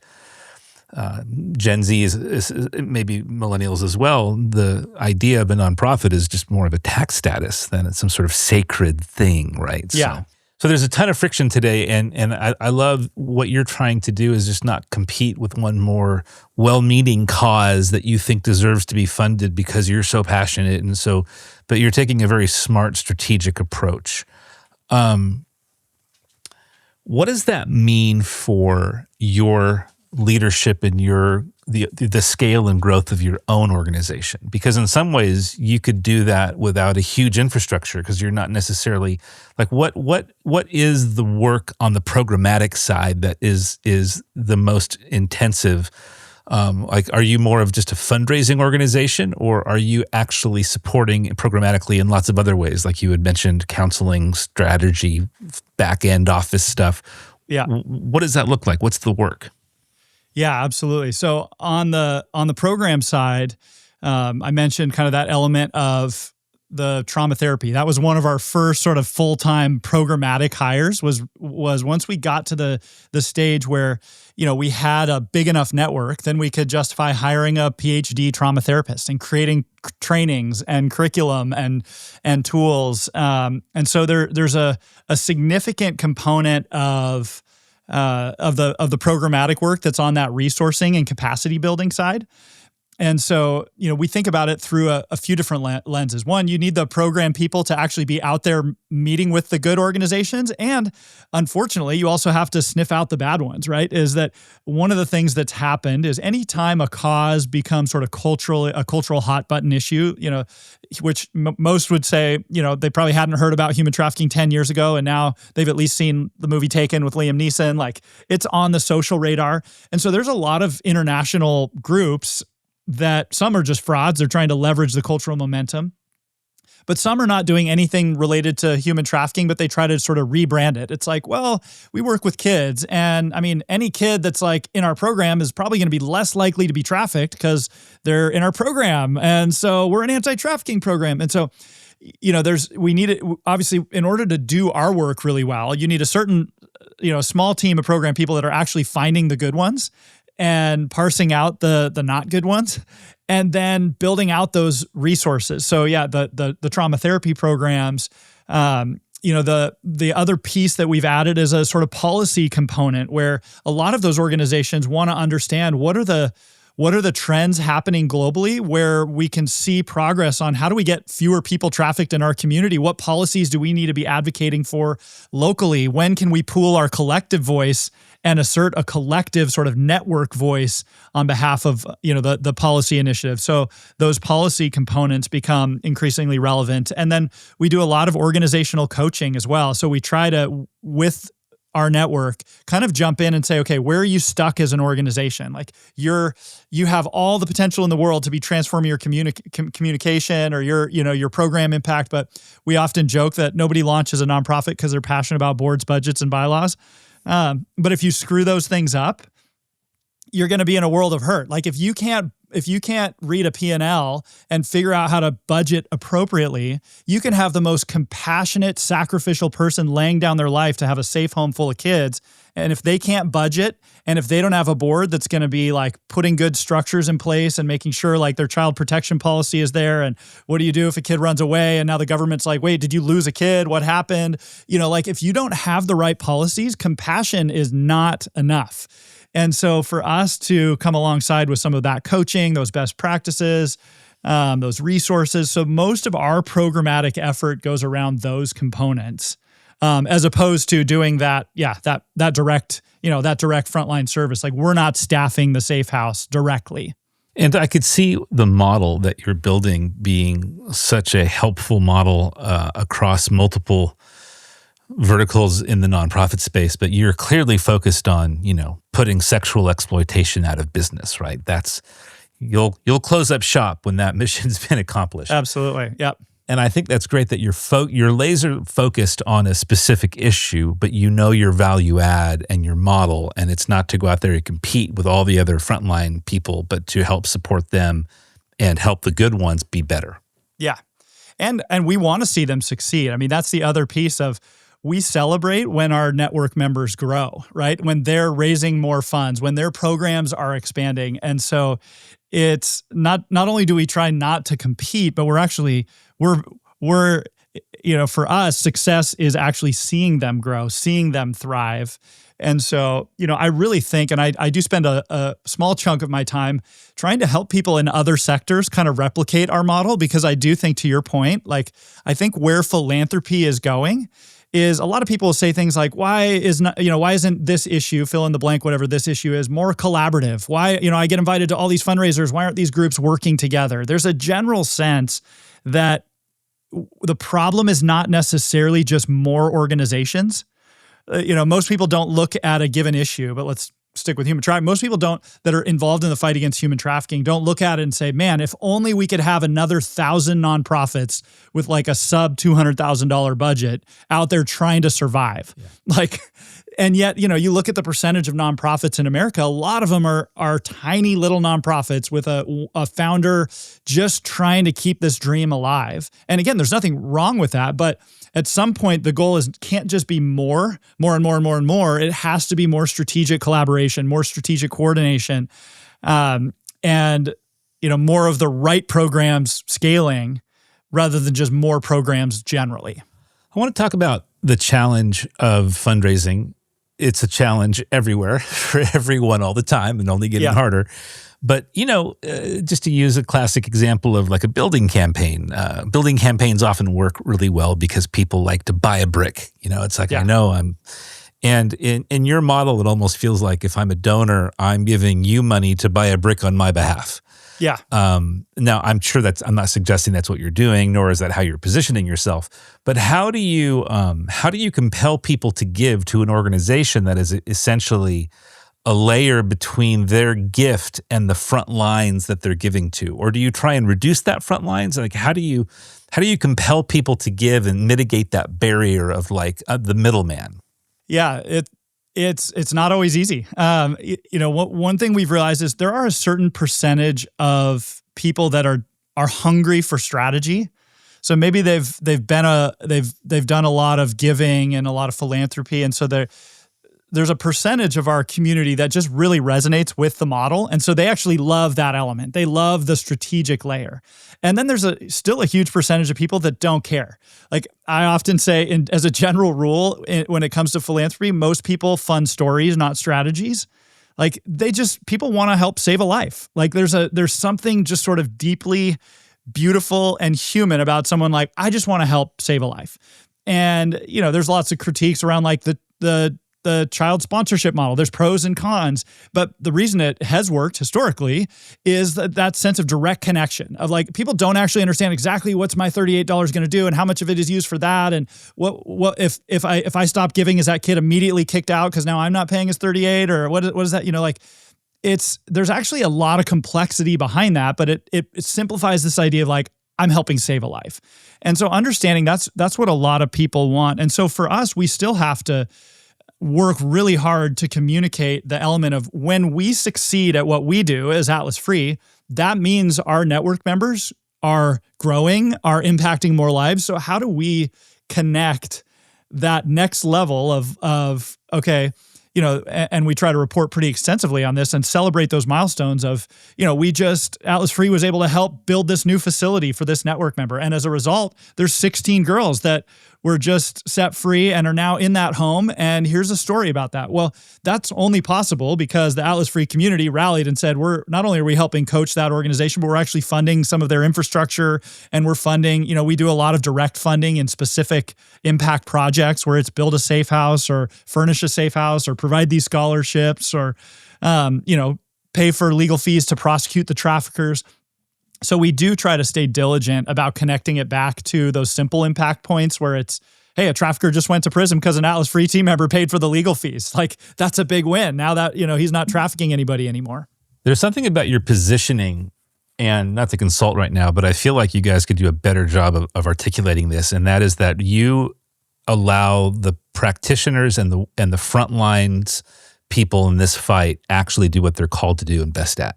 Gen Z is maybe millennials as well. The idea of a nonprofit is just more of a tax status than it's some sort of sacred thing, right? Yeah. So there's a ton of friction today, and I love what you're trying to do is just not compete with one more well-meaning cause that you think deserves to be funded because you're so passionate but you're taking a very smart strategic approach. What does that mean for your leadership and the scale and growth of your own organization? Because in some ways you could do that without a huge infrastructure because you're not necessarily like what is the work on the programmatic side that is the most intensive? Like, are you more of just a fundraising organization, or are you actually supporting programmatically in lots of other ways? Like you had mentioned, counseling, strategy, back end office stuff. Yeah. What does that look like? What's the work? Yeah, absolutely. So on the program side, I mentioned kind of that element of the trauma therapy. That was one of our first sort of full-time programmatic hires was once we got to the stage where, we had a big enough network, then we could justify hiring a PhD trauma therapist and creating trainings and curriculum and tools. And so there's a significant component of the programmatic work that's on that resourcing and capacity building side. And so, we think about it through a few different lenses. One, you need the program people to actually be out there meeting with the good organizations. And unfortunately, you also have to sniff out the bad ones, right? Is that one of the things that's happened is anytime a cause becomes sort of a cultural hot button issue, which most would say, they probably hadn't heard about human trafficking 10 years ago. And now they've at least seen the movie Taken with Liam Neeson. Like it's on the social radar. And so there's a lot of international groups that some are just frauds. They're trying to leverage the cultural momentum. But some are not doing anything related to human trafficking, but they try to sort of rebrand it. It's like, well, we work with kids. And I mean, any kid that's like in our program is probably going to be less likely to be trafficked because they're in our program. And so we're an anti-trafficking program. And so, we need it. Obviously, in order to do our work really well, you need a certain, small team of program people that are actually finding the good ones and parsing out the not good ones, and then building out those resources. So yeah, the trauma therapy programs, the other piece that we've added is a sort of policy component where a lot of those organizations want to understand what are the trends happening globally where we can see progress on how do we get fewer people trafficked in our community? What policies do we need to be advocating for locally? When can we pool our collective voice and assert a collective sort of network voice on behalf of, the policy initiative? So those policy components become increasingly relevant. And then we do a lot of organizational coaching as well. So we try to, with our network, kind of jump in and say, okay, where are you stuck as an organization? Like you have all the potential in the world to be transforming your communication or your program impact. But we often joke that nobody launches a nonprofit because they're passionate about boards, budgets, and bylaws. But if you screw those things up, you're going to be in a world of hurt. Like if you can't if you can't read a P&L and figure out how to budget appropriately, you can have the most compassionate, sacrificial person laying down their life to have a safe home full of kids. And if they can't budget, and if they don't have a board that's going to be like putting good structures in place and making sure like their child protection policy is there, and what do you do if a kid runs away and now the government's like, wait, did you lose a kid? What happened? Like if you don't have the right policies, compassion is not enough. And so for us to come alongside with some of that coaching, those best practices, those resources. So most of our programmatic effort goes around those components. As opposed to doing that direct frontline service. Like we're not staffing the safe house directly. And I could see the model that you're building being such a helpful model across multiple verticals in the nonprofit space, but you're clearly focused on, putting sexual exploitation out of business, right? You'll close up shop when that mission's been accomplished. Absolutely. Yep. And I think that's great that you're laser focused on a specific issue, but your value add and your model, and it's not to go out there and compete with all the other frontline people, but to help support them and help the good ones be better. Yeah. And we want to see them succeed. I mean, that's the other piece of we celebrate when our network members grow, right? When they're raising more funds, when their programs are expanding. And so it's not only do we try not to compete, but we're for us, success is actually seeing them grow, seeing them thrive. And so, I really think, and I do spend a small chunk of my time trying to help people in other sectors kind of replicate our model, because I do think, to your point, like I think where philanthropy is going is a lot of people will say things like, why isn't this issue, fill in the blank, whatever this issue is, more collaborative? Why, I get invited to all these fundraisers. Why aren't these groups working together? There's a general sense that the problem is not necessarily just more organizations. Most people don't look at a given issue, but let's stick with human trafficking. Most people that are involved in the fight against human trafficking don't look at it and say, man, if only we could have another 1,000 nonprofits with like a sub $200,000 budget out there trying to survive. Yeah. And yet, you look at the percentage of nonprofits in America, a lot of them are tiny little nonprofits with a founder just trying to keep this dream alive. And again, there's nothing wrong with that, but at some point, the goal can't just be more and more. It has to be more strategic collaboration, more strategic coordination, and more of the right programs scaling rather than just more programs generally. I want to talk about the challenge of fundraising. It's a challenge everywhere for everyone all the time and only getting harder. But, just to use a classic example of like a building campaign, building campaigns often work really well because people like to buy a brick. It's like, and in your model, it almost feels like if I'm a donor, I'm giving you money to buy a brick on my behalf. Yeah. Now, I'm sure I'm not suggesting that's what you're doing, nor is that how you're positioning yourself. But how do you compel people to give to an organization that is essentially a layer between their gift and the front lines that they're giving to? Or do you try and reduce that front lines? Like, how do you compel people to give and mitigate that barrier of like the middleman? Yeah, it's not always easy. One thing we've realized is there are a certain percentage of people that are hungry for strategy. So maybe they've done a lot of giving and a lot of philanthropy, and so there's a percentage of our community that just really resonates with the model. And so they actually love that element. They love the strategic layer. And then there's still a huge percentage of people that don't care. Like I often say, as a general rule, when it comes to philanthropy, most people fund stories, not strategies. Like people want to help save a life. Like there's something just sort of deeply beautiful and human about someone like, I just want to help save a life. And, there's lots of critiques around like the child sponsorship model. There's pros and cons, but the reason it has worked historically is that sense of direct connection of like, people don't actually understand exactly what's my $38 going to do and how much of it is used for that. And what if I stop giving, is that kid immediately kicked out because now I'm not paying his 38, or what is that? There's actually a lot of complexity behind that, but it simplifies this idea of like, I'm helping save a life. And so understanding that's what a lot of people want. And so for us, we still have to work really hard to communicate the element of when we succeed at what we do as Atlas Free, that means our network members are growing, are impacting more lives. So how do we connect that next level of okay, and we try to report pretty extensively on this and celebrate those milestones of, Atlas Free was able to help build this new facility for this network member. And as a result, there's 16 girls that were just set free and are now in that home. And here's a story about that. Well, that's only possible because the Atlas Free community rallied and said, we're not only are we helping coach that organization, but we're actually funding some of their infrastructure. And we're funding, we do a lot of direct funding in specific impact projects where it's build a safe house or furnish a safe house or provide these scholarships or, pay for legal fees to prosecute the traffickers. So we do try to stay diligent about connecting it back to those simple impact points where it's, hey, a trafficker just went to prison because an Atlas Free team member paid for the legal fees. Like, that's a big win. Now that, he's not trafficking anybody anymore. There's something about your positioning, and not to consult right now, but I feel like you guys could do a better job of articulating this, and that is that you allow the practitioners and the front lines people in this fight actually do what they're called to do and best at.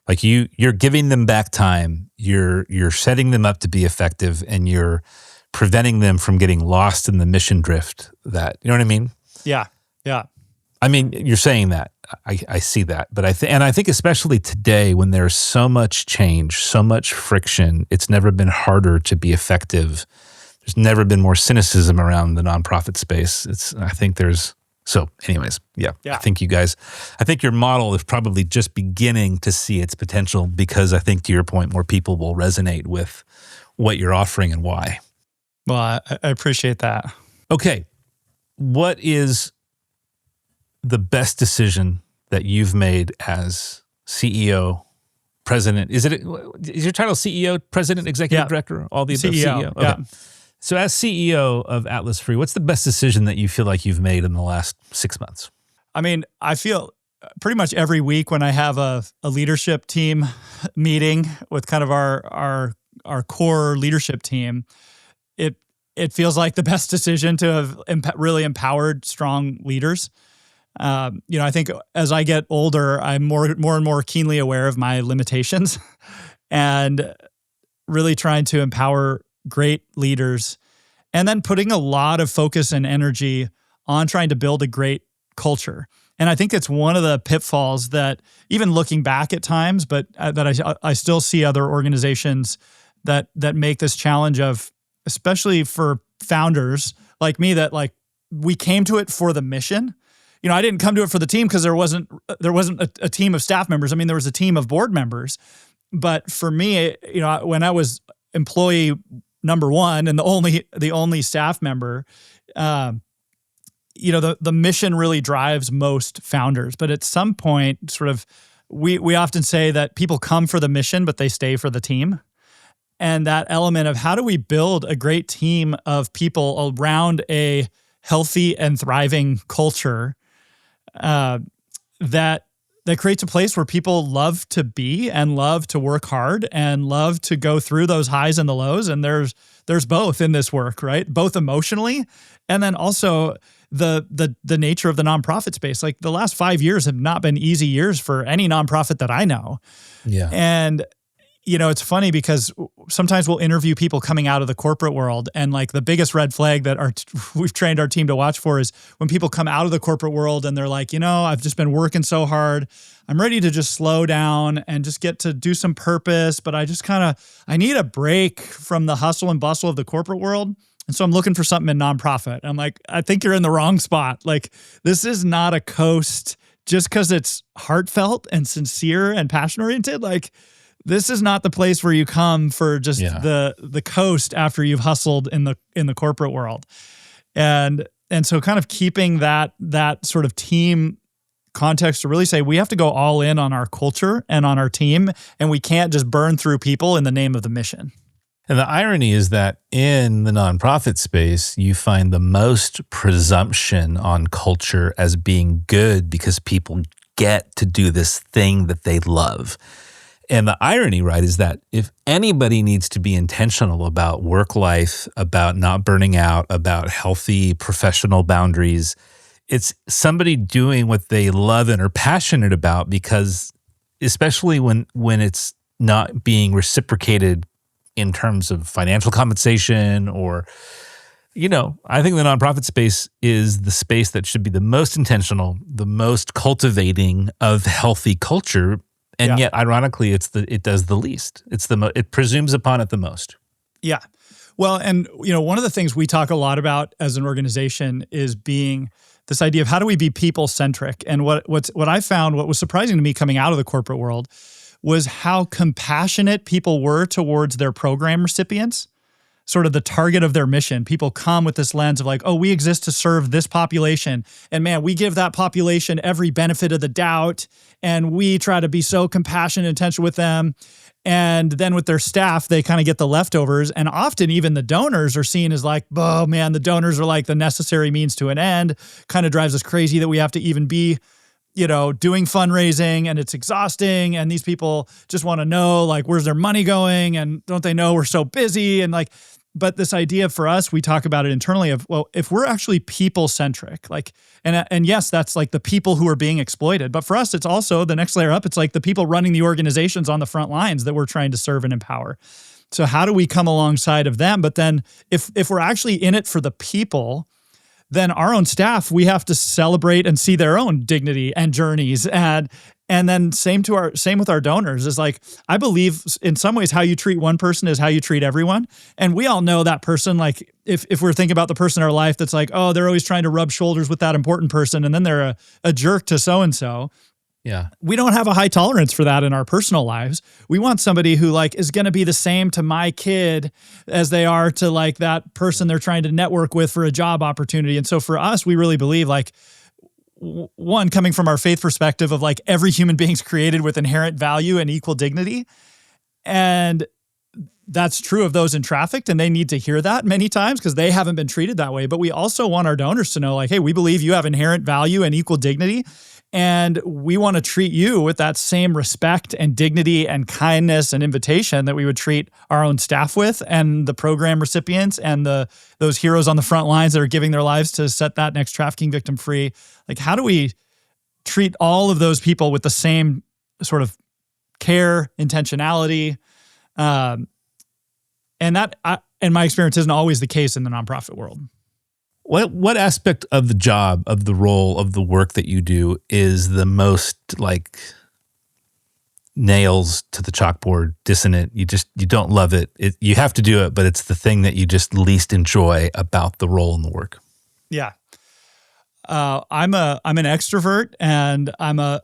Like you're giving them back time, you're setting them up to be effective, and you're preventing them from getting lost in the mission drift that, you know what I mean? Yeah. Yeah. I mean, you're saying that. I see that. But I think especially today when there's so much change, so much friction, it's never been harder to be effective. There's never been more cynicism around the nonprofit space. So anyways, yeah. I think your model is probably just beginning to see its potential because I think, to your point, more people will resonate with what you're offering and why. Well, I appreciate that. Okay. What is the best decision that you've made as CEO, president? Is your title CEO, president, executive director, all the above? CEO. Okay. Yeah. So as CEO of Atlas Free, what's the best decision that you feel like you've made in the last 6 months? I mean, I feel pretty much every week when I have a leadership team meeting with kind of our core leadership team, it feels like the best decision to have really empowered strong leaders. I think as I get older, I'm more and more keenly aware of my limitations and really trying to empower great leaders, and then putting a lot of focus and energy on trying to build a great culture. And I think it's one of the pitfalls that, even looking back at times, but that I still see other organizations that make this challenge of, especially for founders like me, that like we came to it for the mission. I didn't come to it for the team because there wasn't a team of staff members. I mean, there was a team of board members, but for me, when I was employee number one and the only staff member, the mission really drives most founders. But at some point, sort of, we often say that people come for the mission, but they stay for the team. And that element of how do we build a great team of people around a healthy and thriving culture that creates a place where people love to be and love to work hard and love to go through those highs and the lows. And there's both in this work, right? Both emotionally, and then also the nature of the nonprofit space. Like, the last 5 years have not been easy years for any nonprofit that I know. Yeah. And it's funny because sometimes we'll interview people coming out of the corporate world, and like the biggest red flag that we've trained our team to watch for is when people come out of the corporate world and they're like, I've just been working so hard. I'm ready to just slow down and just get to do some purpose, but I need a break from the hustle and bustle of the corporate world. And so I'm looking for something in nonprofit. I'm like, I think you're in the wrong spot. Like, this is not a coast just because it's heartfelt and sincere and passion oriented. Like, this is not the place where you come for just the coast after you've hustled in the corporate world. And so kind of keeping that sort of team context to really say we have to go all in on our culture and on our team, and we can't just burn through people in the name of the mission. And the irony is that in the nonprofit space, you find the most presumption on culture as being good because people get to do this thing that they love. And the irony, right, is that if anybody needs to be intentional about work life, about not burning out, about healthy professional boundaries, it's somebody doing what they love and are passionate about because especially when it's not being reciprocated in terms of financial compensation or, I think the nonprofit space is the space that should be the most intentional, the most cultivating of healthy culture. And yet, ironically, it does the least. It presumes upon it the most. Yeah. Well, and one of the things we talk a lot about as an organization is being this idea of how do we be people-centric. And what I found, what was surprising to me coming out of the corporate world, was how compassionate people were towards their program recipients, sort of the target of their mission. People come with this lens of like, oh, we exist to serve this population. And man, we give that population every benefit of the doubt. And we try to be so compassionate and intentional with them. And then with their staff, they kind of get the leftovers. And often even the donors are seen as like, oh man, the donors are like the necessary means to an end. Kind of drives us crazy that we have to even be doing fundraising, and it's exhausting. And these people just want to know, like, where's their money going? And don't they know we're so busy? And like, but this idea for us, we talk about it internally of, well, if we're actually people-centric, like, and yes, that's like the people who are being exploited. But for us, it's also the next layer up. It's like the people running the organizations on the front lines that we're trying to serve and empower. So how do we come alongside of them? But then if we're actually in it for the people, then our own staff, we have to celebrate and see their own dignity and journeys. And then same with our donors is like, I believe in some ways how you treat one person is how you treat everyone. And we all know that person, like if we're thinking about the person in our life that's like, oh, they're always trying to rub shoulders with that important person, and then they're a jerk to so-and-so. Yeah. We don't have a high tolerance for that in our personal lives. We want somebody who like is going to be the same to my kid as they are to like that person they're trying to network with for a job opportunity. And so for us, we really believe like, one, coming from our faith perspective of like every human being's created with inherent value and equal dignity. And that's true of those in trafficked, and they need to hear that many times because they haven't been treated that way. But we also want our donors to know like, hey, we believe you have inherent value and equal dignity. And we want to treat you with that same respect and dignity and kindness and invitation that we would treat our own staff with, and the program recipients and those heroes on the front lines that are giving their lives to set that next trafficking victim free. Like, how do we treat all of those people with the same sort of care, intentionality? And that, in my experience, isn't always the case in the nonprofit world. What aspect of the job, of the role, of the work that you do is the most like nails to the chalkboard, dissonant? You don't love it. You have to do it, but it's the thing that you just least enjoy about the role and the work. Yeah. I'm an extrovert, and I'm a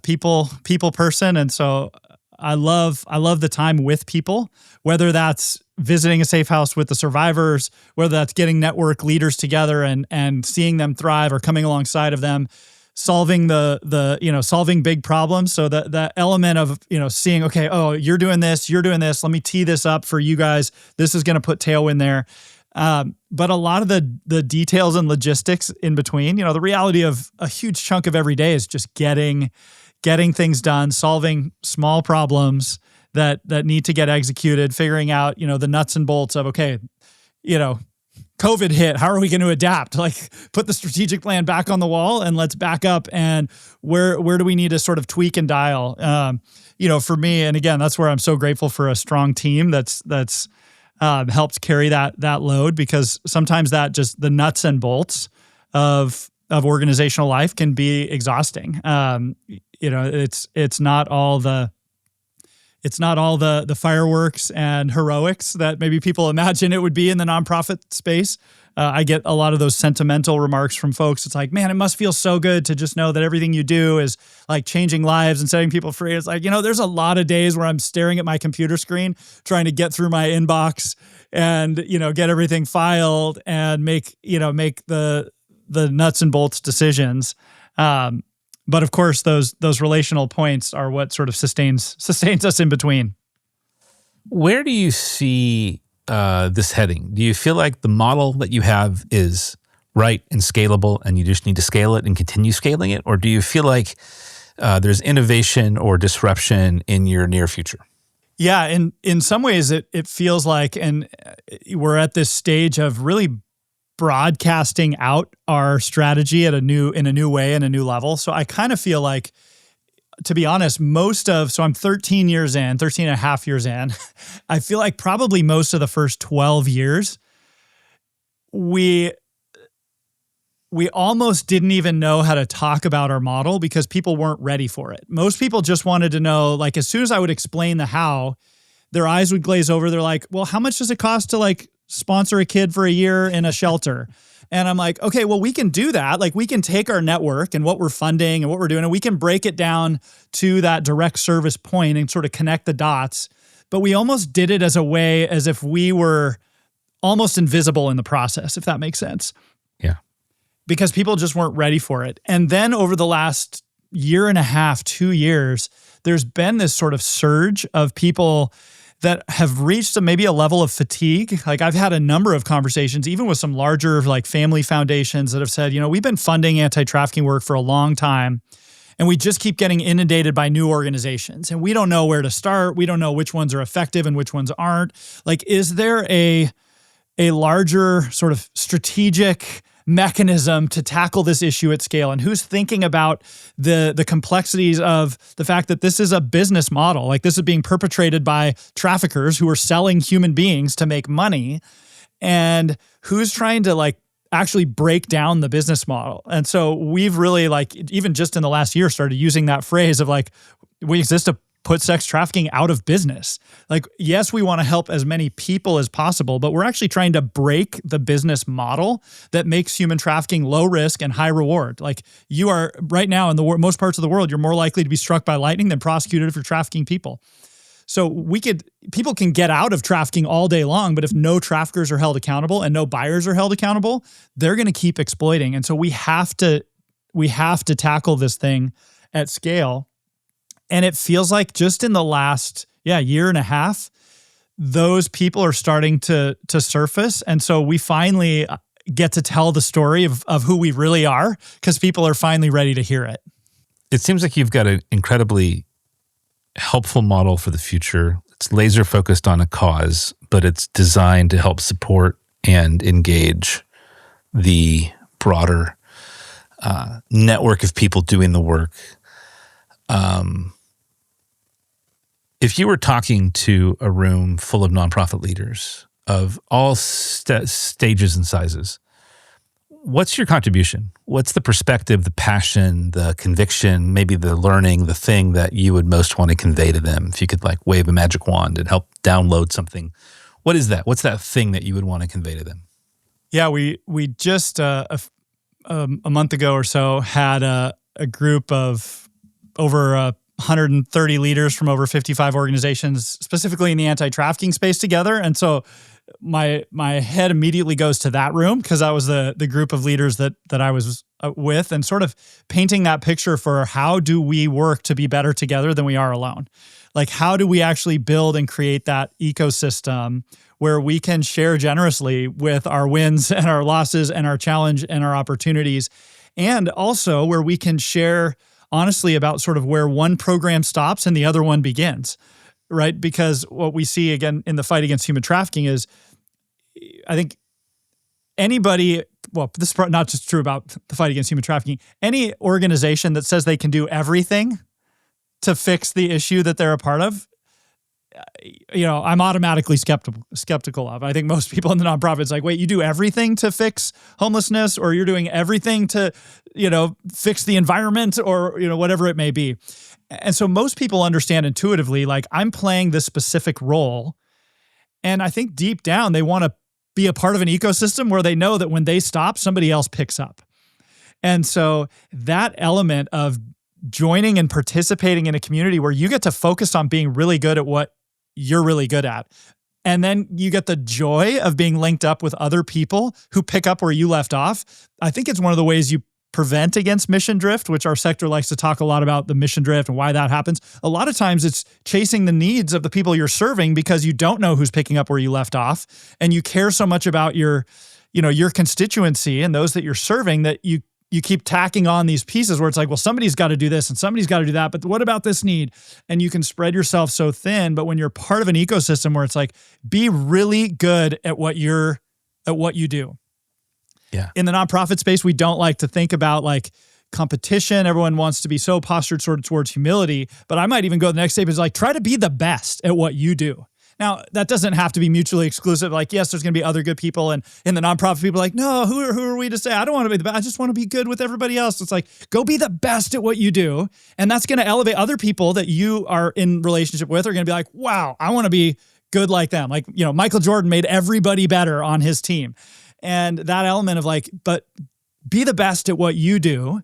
people person. And so I love the time with people, whether that's visiting a safe house with the survivors, whether that's getting network leaders together and seeing them thrive or coming alongside of them, solving solving big problems. So the element of, seeing, okay, oh, you're doing this, let me tee this up for you guys. This is going to put tailwind there. But a lot of the details and logistics in between, the reality of a huge chunk of every day is just getting things done, solving small problems that need to get executed, figuring out, the nuts and bolts of, okay, COVID hit, how are we going to adapt? Like, put the strategic plan back on the wall and let's back up. And where do we need to sort of tweak and dial? For me, and again, that's where I'm so grateful for a strong team that's helped carry that load, because sometimes that just the nuts and bolts of organizational life can be exhausting. It's not all the fireworks and heroics that maybe people imagine it would be in the nonprofit space. I get a lot of those sentimental remarks from folks. It's like, man, it must feel so good to just know that everything you do is like changing lives and setting people free. It's like, there's a lot of days where I'm staring at my computer screen, trying to get through my inbox and, get everything filed and make the nuts and bolts decisions. But of course, those relational points are what sort of sustains us in between. Where do you see this heading? Do you feel like the model that you have is right and scalable, and you just need to scale it and continue scaling it? Or do you feel like there's innovation or disruption in your near future? Yeah, in some ways, it feels like, and we're at this stage of really broadcasting out our strategy in a new way and a new level. So I kind of feel like to be honest, so I'm 13 and a half years in. I feel like probably most of the first 12 years, we almost didn't even know how to talk about our model because people weren't ready for it. Most people just wanted to know, like, as soon as I would explain the how, their eyes would glaze over. They're like, well, how much does it cost to like sponsor a kid for a year in a shelter? And I'm like, okay, well, we can do that. Like, we can take our network and what we're funding and what we're doing, and we can break it down to that direct service point and sort of connect the dots. But we almost did it as a way, as if we were almost invisible in the process, if that makes sense. Yeah. Because people just weren't ready for it. And then over the last year and a half, 2 years, there's been this sort of surge of people that have reached maybe a level of fatigue. Like, I've had a number of conversations, even with some larger like family foundations, that have said, we've been funding anti-trafficking work for a long time, and we just keep getting inundated by new organizations, and we don't know where to start. We don't know which ones are effective and which ones aren't. Like, is there a larger sort of strategic mechanism to tackle this issue at scale? And who's thinking about the complexities of the fact that this is a business model? Like, this is being perpetrated by traffickers who are selling human beings to make money. And who's trying to like actually break down the business model? And so we've really, like, even just in the last year, started using that phrase of like, we exist to put sex trafficking out of business. Like, yes, we want to help as many people as possible, but we're actually trying to break the business model that makes human trafficking low risk and high reward. Like, you are right now in the most parts of the world, you're more likely to be struck by lightning than prosecuted for trafficking people. So people can get out of trafficking all day long, but if no traffickers are held accountable and no buyers are held accountable, they're going to keep exploiting. And so we have to tackle this thing at scale. And it feels like just in the last year and a half, those people are starting to surface. And so we finally get to tell the story of who we really are, because people are finally ready to hear it. It seems like you've got an incredibly helpful model for the future. It's laser focused on a cause, but it's designed to help support and engage the broader network of people doing the work. If you were talking to a room full of nonprofit leaders of all stages and sizes, what's your contribution? What's the perspective, the passion, the conviction, maybe the learning, the thing that you would most want to convey to them? If you could like wave a magic wand and help download something, what is that? What's that thing that you would want to convey to them? Yeah, we just a month ago or so had a group of over 130 leaders from over 55 organizations, specifically in the anti-trafficking space, together. And so my head immediately goes to that room, because that was the group of leaders that I was with, and sort of painting that picture for how do we work to be better together than we are alone? Like, how do we actually build and create that ecosystem where we can share generously with our wins and our losses and our challenge and our opportunities, and also where we can share honestly about sort of where one program stops and the other one begins, right? Because what we see, again, in the fight against human trafficking is, I think anybody, well, this is not just true about the fight against human trafficking, any organization that says they can do everything to fix the issue that they're a part of, I'm automatically skeptical of. I think most people in the nonprofits like, wait, you do everything to fix homelessness, or you're doing everything to, fix the environment, or, whatever it may be. And so most people understand intuitively, like, I'm playing this specific role. And I think deep down, they want to be a part of an ecosystem where they know that when they stop, somebody else picks up. And so that element of joining and participating in a community where you get to focus on being really good at what you're really good at, and then you get the joy of being linked up with other people who pick up where you left off. I think it's one of the ways you prevent against mission drift, which our sector likes to talk a lot about, the mission drift and why that happens. A lot of times it's chasing the needs of the people you're serving because you don't know who's picking up where you left off, and you care so much about your constituency and those that you're serving that you keep tacking on these pieces where it's like, well, somebody's got to do this and somebody's got to do that, but what about this need? And you can spread yourself so thin. But when you're part of an ecosystem where it's like, be really good at what you do. Yeah. In the nonprofit space, we don't like to think about like competition. Everyone wants to be so postured sort of towards humility. But I might even go the next step is like, try to be the best at what you do. Now, that doesn't have to be mutually exclusive. Like, yes, there's going to be other good people. And in the nonprofit, people are like, no, who are we to say? I don't want to be the best. I just want to be good with everybody else. It's like, go be the best at what you do. And that's going to elevate other people that you are in relationship with are going to be like, wow, I want to be good like them. Like, Michael Jordan made everybody better on his team. And that element of like, but be the best at what you do.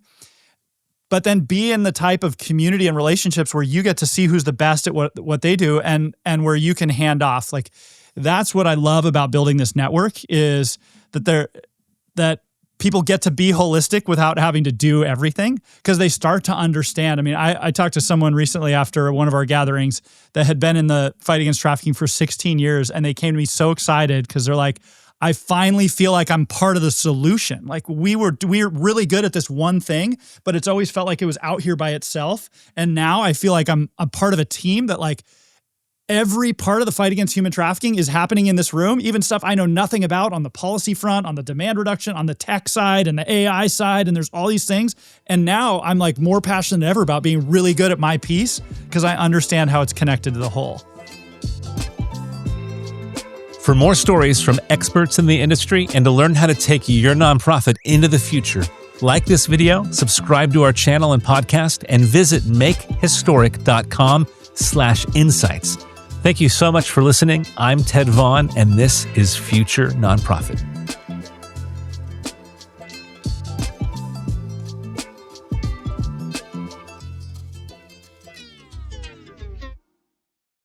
But then be in the type of community and relationships where you get to see who's the best at what they do and where you can hand off. Like, that's what I love about building this network is that people get to be holistic without having to do everything because they start to understand. I mean, I talked to someone recently after one of our gatherings that had been in the fight against trafficking for 16 years, and they came to me so excited because they're like, I finally feel like I'm part of the solution. Like we're really good at this one thing, but it's always felt like it was out here by itself. And now I feel like I'm a part of a team that like every part of the fight against human trafficking is happening in this room, even stuff I know nothing about on the policy front, on the demand reduction, on the tech side and the AI side. And there's all these things. And now I'm like more passionate than ever about being really good at my piece because I understand how it's connected to the whole. For more stories from experts in the industry and to learn how to take your nonprofit into the future, like this video, subscribe to our channel and podcast, and visit makehistoric.com/insights. Thank you so much for listening. I'm Ted Vaughn, and this is Future Nonprofit.